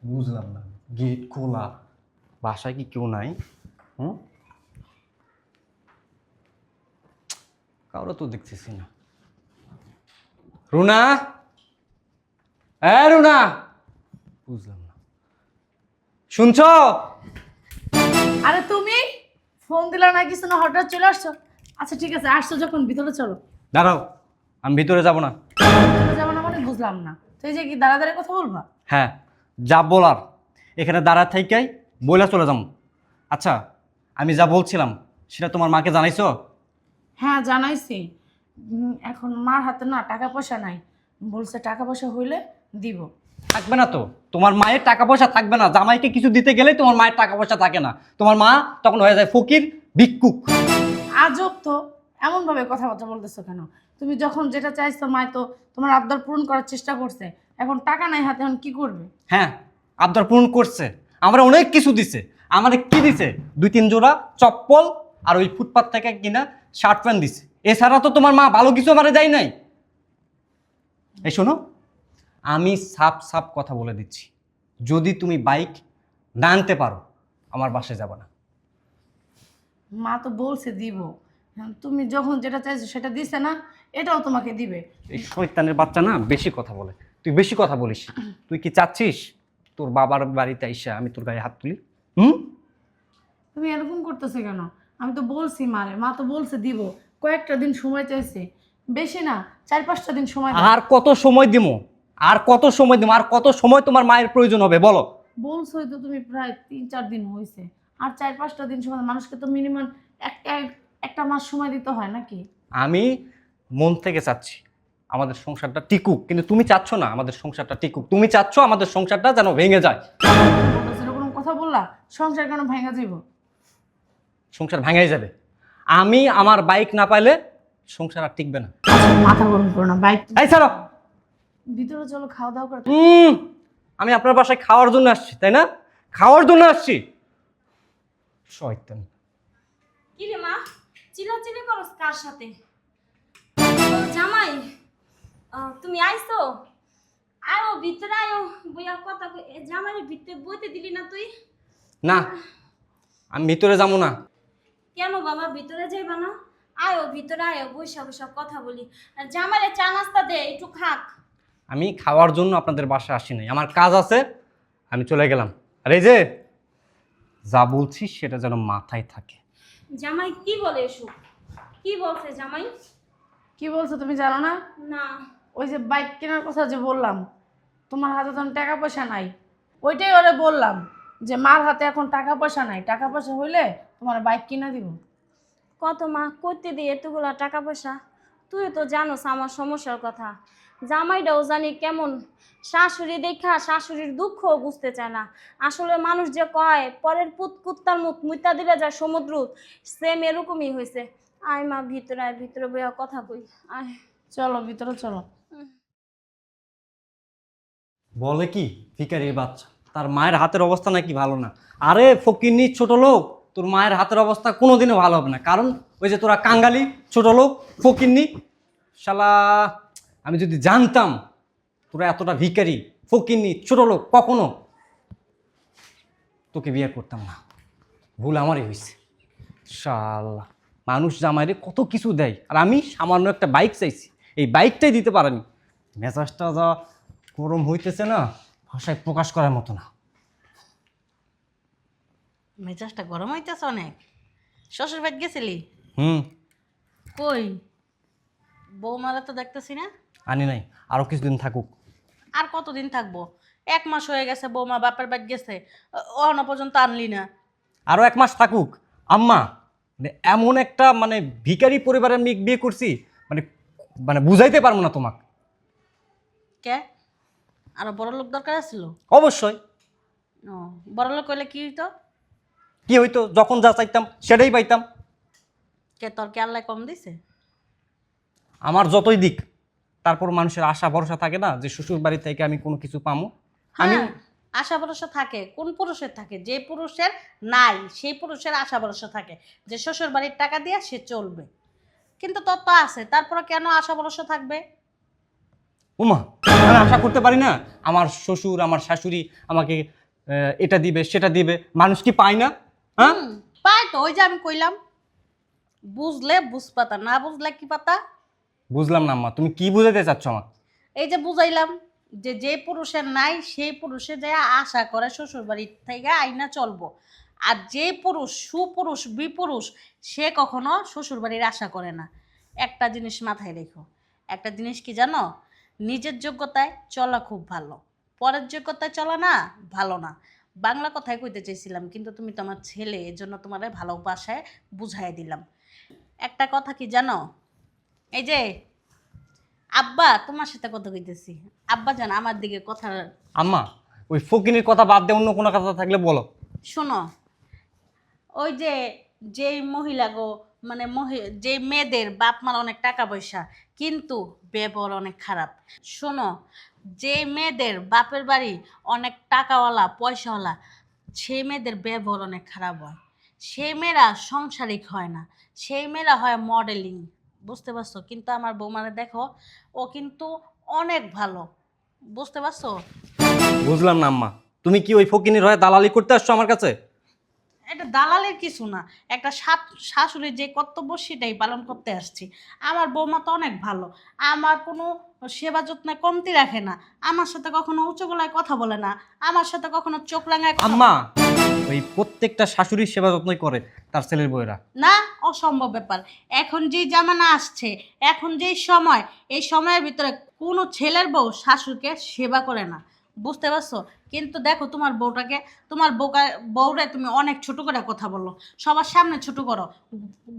বুঝলাম না, গেট খোলা, বাসায় কি কেউ নাই? হুম, কারো তো দেখতেছি না। রুনা, হ্যাঁ রুনা, বুঝলাম না, শুনছ? আরে তুমি ফোন দিলা না কিছু না, হঠাৎ চলে আসছো। আচ্ছা ঠিক আছে, আসছো যখন ভিতরে চলো। দাঁড়াও, আমি ভিতরে যাব না। ভিতরে যাবো না মানে বুঝলাম না। তো এই যে কি দাঁড়া দাঁড়িয়ে কথা বলবা? হ্যাঁ, যা বলার এখানে দাঁড়া থাইকাই বইলা চলে যাম। আচ্ছা, আমি যা বলছিলাম সেটা তোমার মাকে জানাইছো? হ্যাঁ জানাইছি। এখন মার হাতে না টাকা পয়সা নাই, বলছে টাকা পয়সা হইলে দিব। থাকবে না তো, তোমার মায়ের টাকা পয়সা থাকবে না। জামাইকে কিছু দিতে গেলেই তোমার মায়ের টাকা পয়সা থাকে না। তোমার মা তখন হয়ে যায় ফকির, ভিক্ষুক। আজব তো, এমন ভাবে কথাবার্তা বলতেছো কেন? তুমি যখন যেটা চাইছো মায় তো তোমার আবদার পূরণ করার চেষ্টা করছে, এখন টাকা নাই হাতে, এখন কি করবে? হ্যাঁ, আবদার পূরণ করছে, আমরা অনেক কিছু দিছে। আমাদের কি দিছে? 2-3 জোড়া চপ্পল আর ওই ফুটপাত থেকে কিনা শার্ট প্যান্ট দিছে। এছাড়া তো তোমার মা ভালো কিছু আমারে দেয় নাই। এই শোনো, আমি সাপ সাপ কথা বলে দিচ্ছি, যদি তুমি বাইক না আনতে পারো আমার বাসায় যাবে না। মা তো বলছে দিব। তুমি যখন যেটা চাইছো সেটা দিছে না, এটাও তোমাকে দিবে। এই শয়তানের বাচ্চা না বেশি কথা বলে, তুই বেশি কথা বলিস। তুই কি চাচ্ছিস তোর বাবার বাড়িতে আইসা আমি তোর গায়ে হাত তুলি? হুম? তুমি এরকম করতেছো কেন? আমি তো বলছি মারে, মা তো বলছে দিব। কয়েকটা দিন সময় চাইছে, বেশি না, 4-5টা দিন সময় দাও। আর কত সময় দিমো? আর কত সময় দিমো? আর কত সময় তোমার মায়ের প্রয়োজন হবে বলো? বলছোই তো তুমি, প্রায় 3-4 দিন হয়েছে। আর 4-5টা দিন সময়, মানুষকে তো মিনিমাম একটা একটা মাস সময় দিতে হয় নাকি? আমি মন থেকে চাচ্ছি আমাদের সংসারটা টিকুক, কিন্তু তুমি চাচ্ছ না আমাদের সংসারটা টিকুক। তুমি চাচ্ছ আমাদের সংসারটা যেন ভেঙে যায়। বলতেছে এরকম কথা বললা, সংসার কেন ভাঙা যাইব? সংসার ভেঙেই যাবে। আমি আমার বাইক না পাইলে সংসার আর টিকবে না। আচ্ছা, মাথা গরম করো না, বাইক এই ছাড়ো। ভিতরে চলো, খাওয়া দাওয়া করে। হুম, আমি আপনার বাসায় খাওয়ার জন্য আসছি, তাই না? খাওয়ার জন্য আসছি। শয়তান। কি রে মা, চিল্লাচিল্লি করস কার সাথে? ও জামাই, তুমি আইছো? আয়ো ভিতরে আয়ো, বইয়া কথা জামাইরে ভিতরে বইতে দিলি না তুই? না, আমি ভিতরে যাবো না। কেন বাবা ভিতরে যাইবা না? আয়ো ভিতরে আয়ো, বইসা বইসা কথা বলি। আর জামাইরে চা নাস্তা দে, একটু খাক। আমি খাওয়ার জন্য আপনাদের বাসায় আসি নাই, আমার কাজ আছে, আমি চলে গেলাম। আর এই যে যা বলছি সেটা যেন মাথায় থাকে। জামাই কি বলে এসব? কি বলছে জামাই? কি বলছো তুমি জানো না? না। ওই যে বাইক কেনার কথা যে বললাম, তোমার হাতে তখন টাকা পয়সা নাই, ওইটাই ওরে বললাম যে মার হাতে এখন টাকা পয়সা নাই, টাকা পয়সা হইলে তোমার বাইক কিনা দিব। কত মা করতে দিয়ে এতগুলা টাকা পয়সা? তুই তো জানোস আমার সমস্যার কথা। জামাইটাও জানি কেমন, শাশুড়ি দেখা শাশুড়ির দুঃখও বুঝতে চায় না। আসলে মানুষ যে কয় পরের পুত কুত্তার মুখ মুইতা দিলে যায় সমুদ্র, সেম এরকমই হয়েছে। আয় মা ভিতরে আয়, ভিতরে বইয়া কথা কই। আয়। চলো ভিতরে চলো। বলে কি ভিখারির বাচ্চা, তার মায়ের হাতের অবস্থা নাকি ভালো না। আরে ফকিন্নি ছোট লোক, তোর মায়ের হাতের অবস্থা কোনোদিনও ভালো হবে না, কারণ ওই যে তোরা কাঙ্গালি ছোট লোক ফকিন্নি। শালা, আমি যদি জানতাম তোরা এতটা ভিখারি ফকিন্নি ছোট লোক, কখনো তোকে বিয়ে করতাম না। ভুল আমারই হয়েছে। শালা, মানুষ জামাইরে কত কিছু দেয় আর আমি সামান্য একটা বাইক চাইছি, এই বাইকটাই দিতে পারেনি। মেজাজটা যা গরম হইতেছে না, ভাষায় প্রকাশ করার মতো না। মেজাজটা গরম হইতেছে অনেক। শ্বশুর বাড়ি গেছিলি? হুম, কই বৌমারা তো দেখতেছি না। আনি নাই, আরো কিছুদিন থাকুক। আর কতদিন থাকবো? 1 মাস হয়ে গেছে বৌমা বাপের বাড়ি গেছে, অহনো পর্যন্ত আনলি না। আরো 1 মাস থাকুক। আম্মা, মানে এমন একটা মানে ভিখারি পরিবারের মেয়ে বিয়ে করছি, মানে মানে বুঝাইতে পারবো না তোমাকে। কে? আরো বড় লোক দরকার ছিল? অবশ্যই। ও, বড় লোক হইলে কি হইতো? কি হইতো, যখন যা চাইতাম সেটাই পাইতাম। কে তোর কে আল্লাহ কম দিছে? আমার যতই দিক, তারপর মানুষের আশা ভরসা থাকে না যে শ্বশুর বাড়ি থেকে আমি কোনো কিছু পামো। আমি হ্যাঁ, আশা ভরসা থাকে। কোন পুরুষের থাকে? যে পুরুষের নাই সেই পুরুষের আশা ভরসা থাকে যে শ্বশুর বাড়ির টাকা দিয়ে সে চলবে। কিন্তু তোর তো আছে, তারপরে কেন আশা ভরসা থাকবে? ওমা, আমি আশা করতে পারি না আমার শ্বশুর আমার শাশুড়ি আমাকে এটা দিবে সেটা দিবে, মানুষ কি পায় না? হ্যাঁ, পাই তো, ওই যে আমি কইলাম, বুঝলে বুঝপাতা, না বুঝলে কি পাতা। বুঝলাম না আম্মা, তুমি কি বুঝাতে চাচ্ছ আমাকে? এই যে বুঝাইলাম যে যে পুরুষের নাই সেই পুরুষে যে আশা করে শ্বশুর বাড়ির থেকে আইনা চলবো, আর যে পুরুষ সুপুরুষ বিপুরুষ সে কখনো শ্বশুর বাড়ির আশা করে না। একটা জিনিস মাথায় রেখো, একটা জিনিস কি জানো, নিজের যোগ্যতায় চলা খুব ভালো, পরের যোগ্যতায় চলা না ভালো না। বাংলা কথায় কইতে চাইছিলাম, কিন্তু তুমি তো আমার ছেলে, এর জন্য তোমার ভালোবাসায় বুঝাই দিলাম। একটা কথা কি জানো, এই যে আব্বা তোমার সাথে কথা কইতেছি, আব্বা জান আমার দিকে কথা আম্মা, ওই ফকিনির কথা বাদ দিয়ে অন্য কোনো কথা থাকলে বলো। শোনো। ওই যে যেই মহিলা গো, মানে যে মেয়েদের বাপ মার অনেক টাকা পয়সা কিন্তু ব্যবহার অনেক খারাপ। শোনো, যে মেয়েদের বাপের বাড়ি অনেক টাকাওয়ালা পয়সাওয়ালা, সেই মেয়েদের ব্যবহার অনেক খারাপ হয়। সেই মেয়েরা সংসারিক হয় না, সেই মেয়েরা হয় মডেলিং। বুঝতে পারছো? কিন্তু আমার বৌমারে দেখো, ও কিন্তু অনেক ভালো। বুঝতে পারছো? বুঝলাম না আম্মা, তুমি কি ওই ফকিনির হয়ে দালালি করতে আসছো আমার কাছে? এটা দালালের কিছু না, একটা শাশুড়ির যে কর্তব্য সেটাই পালন করতে আসছি। আমার বৌমা তো অনেক ভালো, আমার কোনো সেবা যত্নে কমতি রাখে না, আমার সাথে কখনো উঁচু গলায় কথা বলে না, আমার সাথে কখনো চোখ রাঙায় কথা আম্মা, ওই প্রত্যেকটা শাশুড়ির সেবা যত্নই করে তার ছেলের বউয়েরা। না, অসম্ভব ব্যাপার। এখন যেই জামানা আসছে, এখন যেই সময়, এই সময়ের ভিতরে কোনো ছেলের বউ শাশুড়িকে সেবা করে না। বুঝতে পারছো? কিন্তু দেখো তোমার বউটাকে, তোমার বউরে তুমি অনেক ছোট করে কথা বলো, সবার সামনে ছোট করো,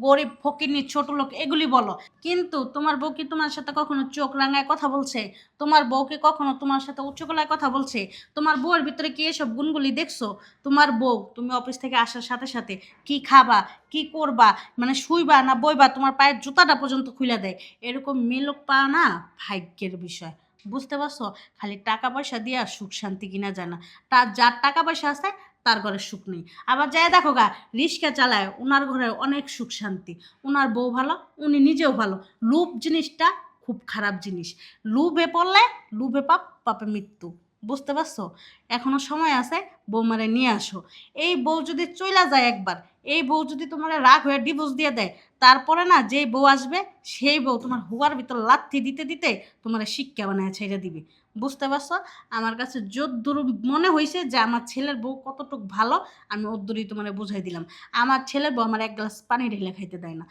গরিব ফকিরনি ছোট লোক এগুলি বলো। কিন্তু তোমার বউ কি তোমার সাথে কখনো চোখ রাঙায় কথা বলছে? তোমার বউ কি কখনো তোমার সাথে উচ্চ গলায় কথা বলছে? তোমার বউয়ের ভিতরে কি এসব গুণগুলি দেখছো? তোমার বউ, তুমি অফিস থেকে আসার সাথে সাথে কি খাবা, কি করবা, মানে শুইবা না বইবা, তোমার পায়ের জুতাটা পর্যন্ত খুলে দেয়। এরকম মেলোক পাওয়া না ভাগ্যের বিষয়। বুঝতে পারছো? খালি টাকা পয়সা দিয়া সুখ শান্তি কিনা যায় না। তার যার টাকা পয়সা আছে তার ঘরে সুখ নেই। আবার যায় দেখো গা, রিক্সা চালায়, ওনার ঘরে অনেক সুখ শান্তি, ওনার বউ ভালো, উনি নিজেও ভালো। লোভ জিনিসটা খুব খারাপ জিনিস। লোভে পড়লে লোভে পাপ, পাপে মৃত্যু। বুঝতে পারছো? এখনো সময় আছে, বৌমারে নিয়ে আসো। এই বউ যদি চইলা যায় একবার, এই বউ যদি তোমার রাগ হয়ে ডিভোর্স দিয়ে দেয়, তারপরে না যেই বউ আসবে সেই বউ তোমার হুয়ার ভিতর লাথি দিতে দিতে তোমার শিক্ষা বানায় ছেড়ে দিবে। বুঝতে পারছো? আমার কাছে যদ্দূর মনে হয়েছে যে আমার ছেলের বউ কতটুক ভালো, আমি ওদ্দূরই তোমার বুঝাই দিলাম। আমার ছেলের বউ আমার এক গ্লাস পানি ঢেলে খাইতে দেয় না।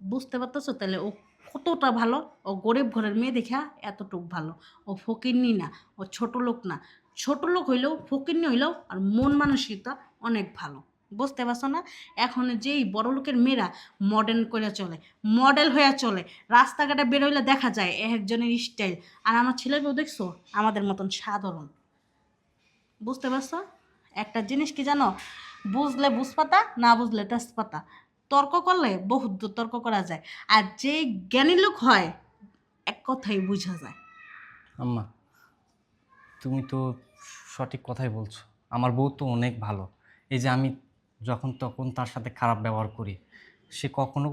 বুঝতে পারতেছো? তাহলে ও কতটা ভালো। ও গরিব ঘরের মেয়ে দেখা এতটুক ভালো। ও ফকিরনি না, ও ছোট লোক না। ছোট লোক হইলেও, ফকিরনি হইলেও, আর মন মানসিকতা অনেক ভালো। বুঝতে পারছো না? এখন যেই বড় লোকের মেয়েরা মডার্ন করে চলে, মডেল হয়ে চলে, রাস্তাঘাটে বেরোইলে দেখা যায় একজনের স্টাইল। আর আমার ছেলের বউ দেখছো আমাদের মতন সাধারণ। বুঝতে পারছো? একটা জিনিস কি জানো, বুঝলে বুঝপাতা, না বুঝলে তেজপাতা। তর্ক করলে বহুত দূর তর্ক করা যায়, আর যে জ্ঞানী লোক হয় এক কথাই বোঝা যায়। আম্মা, তুমি তো সঠিক কথাই বলছো। আমার বউ তো অনেক ভালো। এই যে আমি যখন তখন তার সাথে খারাপ ব্যবহার করি, সে কখনো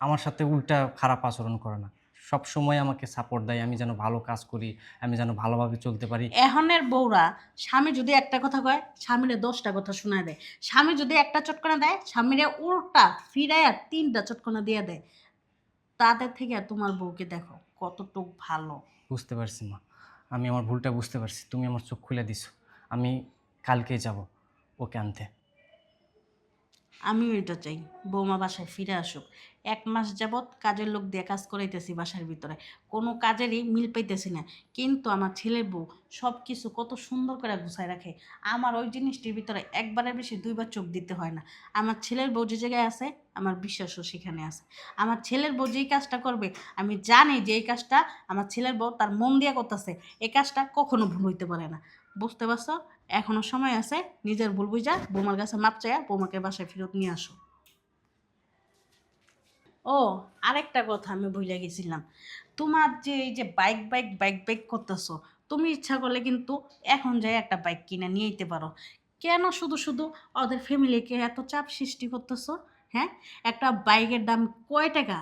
আমার সাথে উল্টা খারাপ আচরণ করে না। সব সময় আমাকে সাপোর্ট দেয়, আমি যেন ভালো কাজ করি, আমি যেন ভালোভাবে চলতে পারি। এখনের বউরা, স্বামী যদি একটা কথা কয় স্বামীরে 10টা কথা শোনায় দেয়, স্বামী যদি একটা চটকনা দেয় স্বামীরে উল্টা ফিরাইয়া 3টা চটকনা দিয়ে দেয়। তাদের থেকে আর তোমার বউকে দেখো কতটুক ভালো। বুঝতে পারছি মা, আমি আমার ভুলটা বুঝতে পারছি। তুমি আমার চোখ খুলে দিছো। আমি কালকেই যাব ওকে আনতে। আমিও এটা চাই, বৌমা বাসায় ফিরে আসুক। 1 মাস যাবৎ কাজের লোক দিয়ে কাজ করাইতেছি বাসার ভিতরে, কোনো কাজেরই মিল পাইতেছি না। কিন্তু আমার ছেলের বউ সব কিছু কত সুন্দর করে গুছায় রাখে। আমার ওই জিনিসটির ভিতরে একবারের বেশি 2বার চোখ দিতে হয় না। আমার ছেলের বউ যে জায়গায় আছে, আমার বিশ্বাসও সেখানে আছে। আমার ছেলের বউ যেই কাজটা করবে, আমি জানি যে এই কাজটা আমার ছেলের বউ তার মন দিয়ে করতেছে, এই কাজটা কখনো ভুল হইতে পারে না। বুঝতে পারছো? এখনো সময় আছে, নিজের ভুল বুঝা বৌমার কাছে মাপ চাইয়া বৌমাকে বাসায় ফেরত নিয়ে আসো। ও, আরেকটা কথা আমি ভুলে গেছিলাম। তোমার যে এই যে বাইক বাইক বাইক বাইক করতেছো, তুমি ইচ্ছা করলে কিন্তু এখন যাই একটা বাইক কিনে নিয়ে যেতে পারো। কেন শুধু শুধু ওদের ফ্যামিলিকে এত চাপ সৃষ্টি করতেছো? হ্যাঁ, একটা বাইকের দাম কয় টাকা?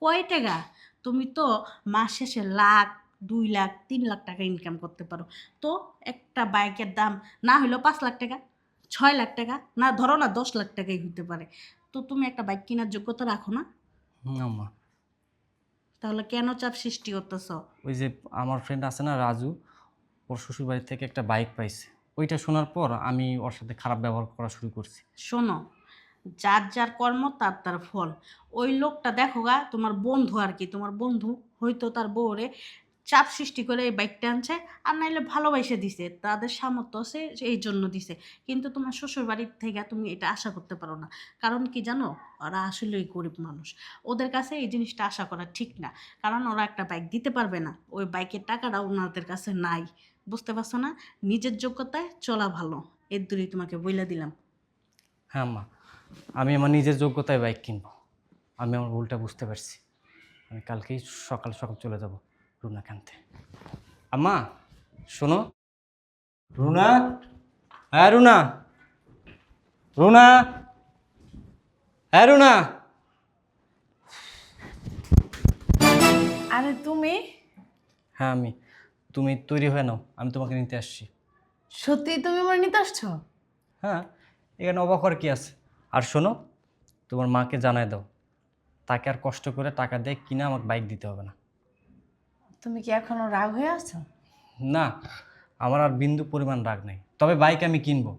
কয় টাকা? তুমি তো মাস শেষে লাখ 2 লাখ 3 লাখ টাকা ইনকাম করতে পারো। তো একটা বাইকের দাম না হইলেও 5 লাখ টাকা, 6 লাখ টাকা, না ধরো না 10 লাখ টাকাই হইতে পারে। তো তুমি একটা বাইক কেনার যোগ্যতা রাখো না, আম্মা তাহলে কেন চাপ সৃষ্টি করতেছ? ওই যে আমার ফ্রেন্ড আছে না রাজু, ওর শ্বশুর বাড়ি থেকে একটা বাইক পাইছে, ওইটা শোনার পর আমি ওর সাথে খারাপ ব্যবহার করা শুরু করছি। শোনো, যার যার কর্ম তার তার ফল। ওই লোকটা দেখো গা তোমার বন্ধু আর কি, তোমার বন্ধু হয়তো তার বউরে চাপ সৃষ্টি করে এই বাইকটা আনছে, আর নাইলে ভালোবাসে দিছে, তাদের সামর্থ্য আছে এই জন্য দিছে। কিন্তু তোমার শ্বশুর বাড়ির থেকে তুমি এটা আশা করতে পারো না। কারণ কি জানো, ওরা আসলেই গরিব মানুষ, ওদের কাছে এই জিনিসটা আশা করা ঠিক না। কারণ ওরা একটা বাইক দিতে পারবে না, ওই বাইকের টাকাটা ওনাদের কাছে নাই। বুঝতে পারছো না? নিজের যোগ্যতায় চলা ভালো, এর দূরই তোমাকে বইলা দিলাম। হ্যাঁ আম্মা, আমি আমার নিজের যোগ্যতায় বাইক কিনবো। আমি আমার ভুলটা বুঝতে পারছি। আমি কালকেই সকাল সকাল চলে যাব রুনা কানতে। আম্মা শোনো, রুনা, হ্যাঁ রুনা, রুনা, হ্যাঁ রুনা। আরে তুমি হ্যাঁ আমি। তুমি তৈরি হয়ে নাও, আমি তোমাকে নিতে আসছি। সত্যি তুমি আমার নিতে আসছো? হ্যাঁ, এখানে অবাক হওয়ার কি আছে। আর শোনো, তোমার মাকে জানাই দাও, তাকে আর কষ্ট করে টাকা দিয়ে কিনে আমাকে বাইক দিতে হবে না। তুমি কি এখনো রাগ হয়ে আছো? না, আমার আর বিন্দু পরিমাণ রাগ নেই, তবে বাইক আমি কিনবো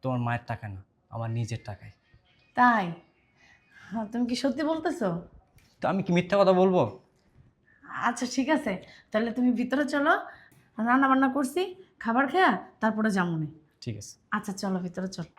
তোমার মায়ের টাকা না, আমার নিজের টাকায়। তাই? হ্যাঁ, তুমি কি সত্যি বলতেছো? তো আমি কি মিথ্যা কথা বলবো? আচ্ছা ঠিক আছে, তাহলে তুমি ভিতরে চলো, রান্না বান্না করছি, খাবার খেয়া তারপরে যামুনি। ঠিক আছে। আচ্ছা চলো ভিতরে চলো।